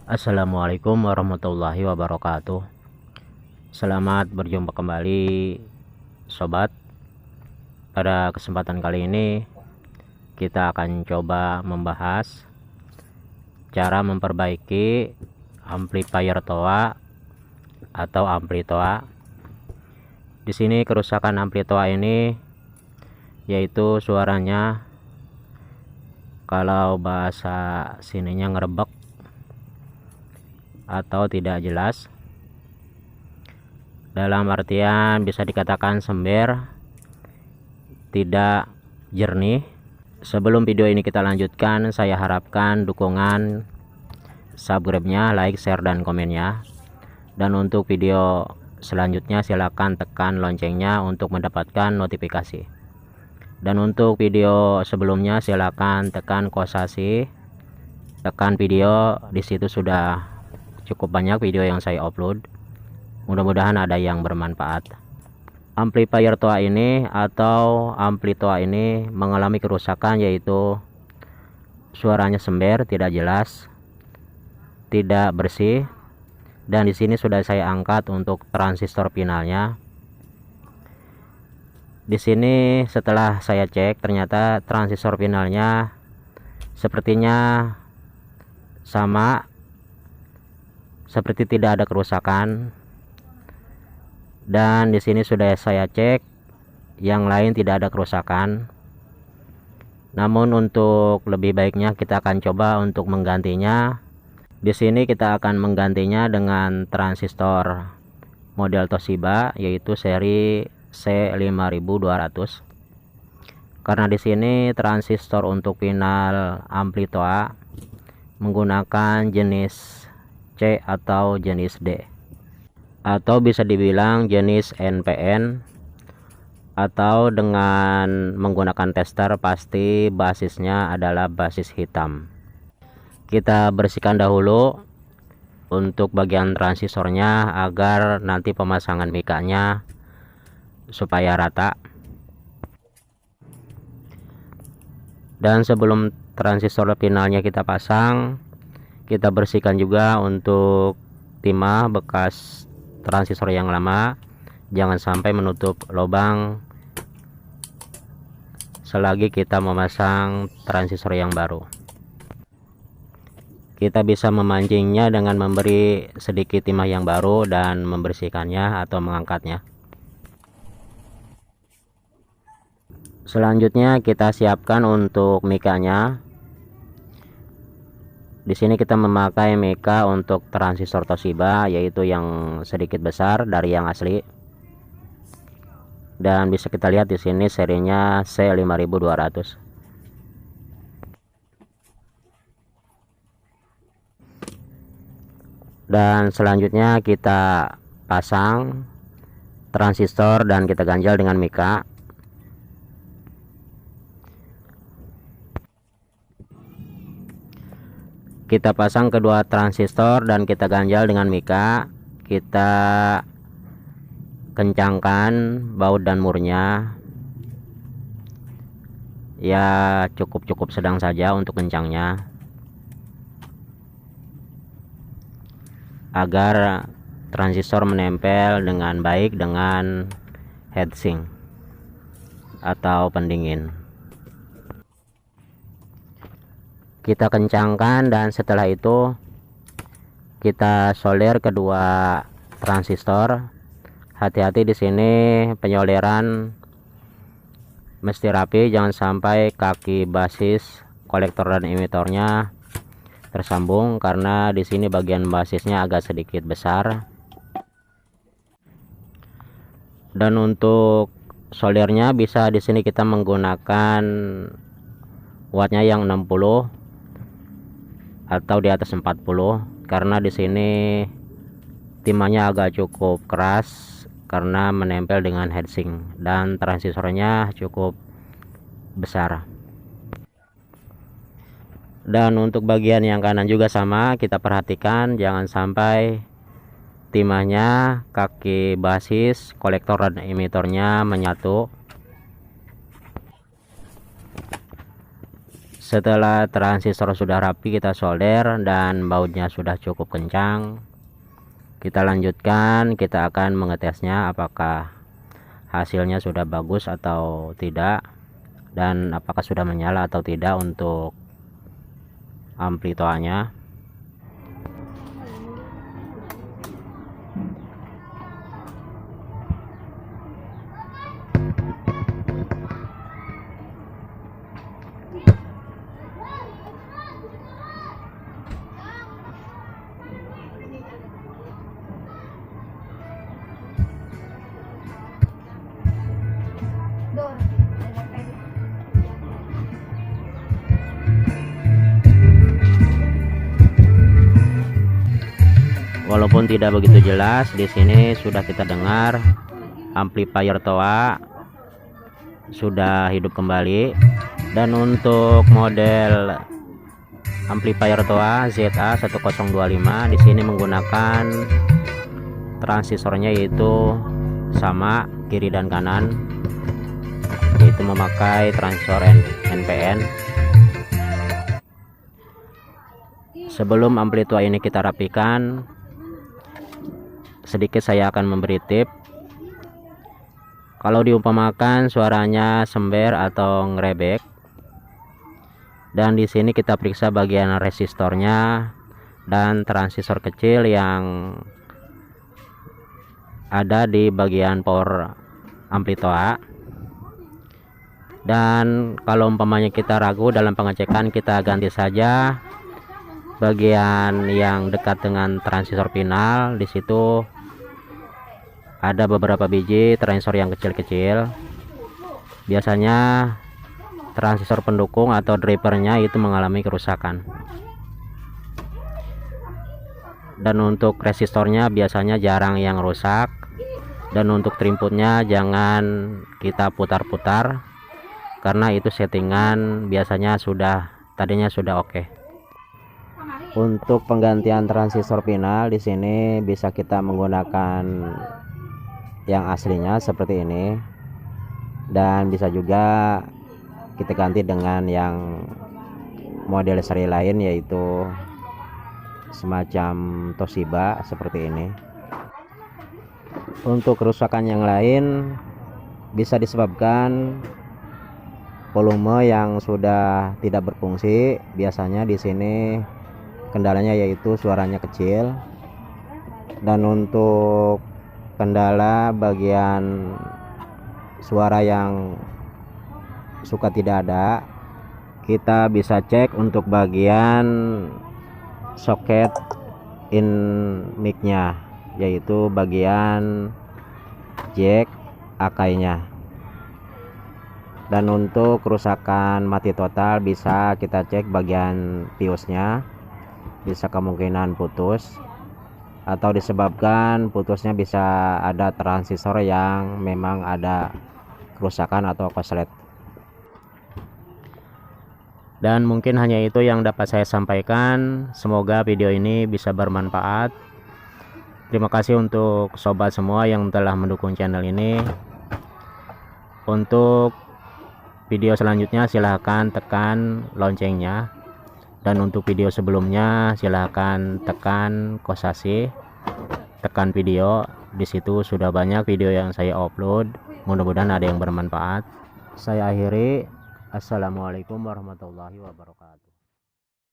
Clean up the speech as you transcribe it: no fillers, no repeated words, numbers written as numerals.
Assalamualaikum warahmatullahi wabarakatuh. Selamat berjumpa kembali sobat. Pada kesempatan kali ini kita akan coba membahas cara memperbaiki amplifier TOA atau ampli TOA. Di sini kerusakan ampli TOA ini yaitu suaranya, kalau bahasa sininya, ngerebek atau tidak jelas. Dalam artian bisa dikatakan sember, tidak jernih. Sebelum video ini kita lanjutkan, saya harapkan dukungan, subscribe-nya, like, share, dan komennya. Dan untuk video selanjutnya silakan tekan loncengnya untuk mendapatkan notifikasi. Dan untuk video sebelumnya silakan tekan kosasi, tekan video. Di situ sudah cukup banyak video yang saya upload. Mudah-mudahan ada yang bermanfaat. Amplifier TOA ini atau ampli TOA ini mengalami kerusakan, yaitu suaranya sember, tidak jelas, tidak bersih. Dan di sini sudah saya angkat untuk transistor finalnya. Di sini setelah saya cek, ternyata transistor finalnya sepertinya sama, seperti tidak ada kerusakan. Dan di sini sudah saya cek, yang lain tidak ada kerusakan. Namun untuk lebih baiknya kita akan coba untuk menggantinya. Di sini kita akan menggantinya dengan transistor model Toshiba, yaitu seri C5200. Karena di sini transistor untuk final ampli TOA menggunakan jenis C atau jenis D, atau bisa dibilang jenis NPN, atau dengan menggunakan tester pasti basisnya adalah basis hitam. Kita bersihkan dahulu untuk bagian transistornya agar nanti pemasangan mikanya supaya rata. Dan sebelum transistor finalnya kita pasang, kita bersihkan juga untuk timah bekas transistor yang lama, jangan sampai menutup lubang selagi kita memasang transistor yang baru. Kita bisa memancingnya dengan memberi sedikit timah yang baru dan membersihkannya atau mengangkatnya. Selanjutnya kita siapkan untuk mikanya. Di sini kita memakai mika untuk transistor Toshiba, yaitu yang sedikit besar dari yang asli. Dan bisa kita lihat di sini serinya C5200. Dan selanjutnya kita pasang transistor dan kita ganjal dengan mika. Kita pasang kedua transistor dan kita ganjal dengan mika. Kita kencangkan baut dan murnya, ya cukup sedang saja untuk kencangnya, agar transistor menempel dengan baik dengan heatsink atau pendingin. Kita kencangkan dan setelah itu kita solder kedua transistor. Hati-hati di sini penyoleran mesti rapi, jangan sampai kaki basis, kolektor dan emitornya tersambung, karena di sini bagian basisnya agak sedikit besar. Dan untuk soldernya bisa di sini kita menggunakan wattnya yang 60 atau di atas 40, karena di sini timahnya agak cukup keras karena menempel dengan heatsink dan transistornya cukup besar. Dan untuk bagian yang kanan juga sama, kita perhatikan jangan sampai timahnya, kaki basis, kolektor dan emitornya menyatu. Setelah transistor sudah rapi, kita solder dan bautnya sudah cukup kencang. Kita lanjutkan, kita akan mengetesnya apakah hasilnya sudah bagus atau tidak, dan apakah sudah menyala atau tidak untuk amplituanya. Walaupun tidak begitu jelas, di sini sudah kita dengar amplifier TOA sudah hidup kembali. Dan untuk model amplifier TOA ZA1025 di sini menggunakan transistornya yaitu sama kiri dan kanan, yaitu memakai transistor NPN. Sebelum amplitude ini kita rapikan, sedikit saya akan memberi tip. Kalau diumpamakan suaranya sember atau ngerebek, dan di sini kita periksa bagian resistornya dan transistor kecil yang ada di bagian power amplitude. Dan kalau umpamanya kita ragu dalam pengecekan, kita ganti saja bagian yang dekat dengan transistor final. Di situ ada beberapa biji transistor yang kecil-kecil. Biasanya transistor pendukung atau drivernya itu mengalami kerusakan. Dan untuk resistornya biasanya jarang yang rusak. Dan untuk terinputnya jangan kita putar-putar, karena itu settingan biasanya tadinya sudah oke. Untuk penggantian transistor final di sini bisa kita menggunakan yang aslinya seperti ini, dan bisa juga kita ganti dengan yang model seri lain, yaitu semacam Toshiba seperti ini. Untuk kerusakan yang lain bisa disebabkan volume yang sudah tidak berfungsi. Biasanya di sini kendalanya yaitu suaranya kecil. Dan untuk kendala bagian suara yang suka tidak ada, kita bisa cek untuk bagian soket in mic nya, yaitu bagian jack akainya. Dan untuk kerusakan mati total bisa kita cek bagian fuse nya, bisa kemungkinan putus, atau disebabkan putusnya bisa ada transistor yang memang ada kerusakan atau korslet. Dan mungkin hanya itu yang dapat saya sampaikan. Semoga video ini bisa bermanfaat. Terima kasih untuk sobat semua yang telah mendukung channel ini. Untuk video selanjutnya silahkan tekan loncengnya. Dan untuk video sebelumnya silahkan tekan kosasi, tekan video. Di situ sudah banyak video yang saya upload. Mudah-mudahan ada yang bermanfaat. Saya akhiri. Assalamualaikum warahmatullahi wabarakatuh.